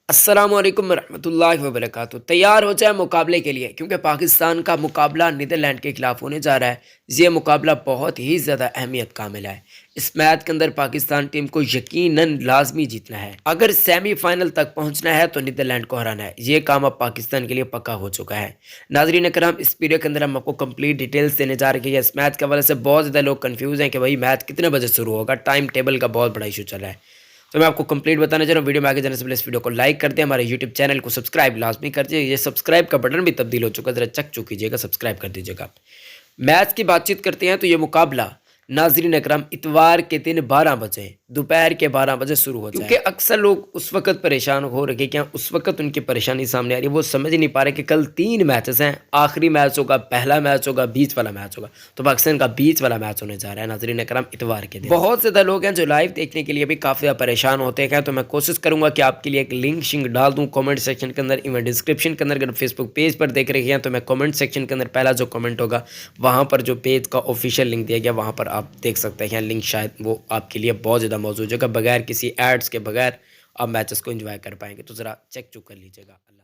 السلام علیکم ورحمۃ اللہ وبرکاتہ۔ تیار ہو جائے مقابلے کے لیے، کیونکہ پاکستان کا مقابلہ نیدرلینڈ کے خلاف ہونے جا رہا ہے۔ یہ مقابلہ بہت ہی زیادہ اہمیت کا حامل ہے۔ اس میچ کے اندر پاکستان ٹیم کو یقیناً لازمی جیتنا ہے۔ اگر سیمی فائنل تک پہنچنا ہے تو نیدرلینڈ کو ہرانا ہے۔ یہ کام اب پاکستان کے لیے پکا ہو چکا ہے۔ ناظرین کرام، اس ویڈیو کے اندر ہم آپ کو کمپلیٹ ڈیٹیلز دینے جا رہے ہیں۔ اس میچ کے حوالے سے بہت زیادہ لوگ کنفیوز ہیں کہ بھائی میچ کتنے بجے شروع ہوگا۔ ٹائم ٹیبل کا بہت بڑا ایشو چل رہا ہے، تو میں آپ کو کمپلیٹ بتانا چاہ رہا ہوں۔ ویڈیو میں آگے جانے سے پہلے اس ویڈیو کو لائک کر دیں، ہمارے یوٹیوب چینل کو سبسکرائب لازمی کر دیجیے۔ یہ سبسکرائب کا بٹن بھی تبدیل ہو چکا ہے، ذرا چیک کیجیے گا، سبسکرائب کر دیجیے گا۔ میچ کی بات چیت کرتے ہیں تو یہ مقابلہ ناظرین اکرام اتوار کے دن 12 بجے دوپہر کے 12 بجے شروع ہو جائے، کیونکہ اکثر لوگ اس وقت پریشان ہو رہے کہ اس وقت ان کی پریشانی سامنے آ رہی ہے، وہ سمجھ نہیں پا رہے کہ کل 3 میچز ہیں۔ آخری میچ ہوگا، پہلا میچ ہوگا، بیچ والا میچ ہوگا، تو پاکستان کا بیچ والا میچ ہونے جا رہا ہے ناظرین اکرام اتوار کے دن۔ بہت زیادہ لوگ ہیں جو لائیو دیکھنے کے لیے بھی کافی زیادہ پریشان ہوتے ہیں، تو میں کوشش کروں گا کہ آپ کے لیے ایک لنک شنک ڈال دوں کامنٹ سیکشن کے اندر، ایون ڈسکرپشن کے اندر۔ اگر فیس بک پیج پر دیکھ رہے ہیں تو میں کامنٹ سیکشن کے اندر پہلا جو کامنٹ ہوگا وہاں پر جو پیج کا آفیشیل لنک دیا گیا وہاں پر آپ دیکھ سکتے ہیں لنک، شاید وہ آپ کے لیے بہت زیادہ موجود ہے، بغیر کسی ایڈز کے بغیر آپ میچز کو انجوائے کر پائیں گے، تو ذرا چیک کر لیجیے گا۔ اللہ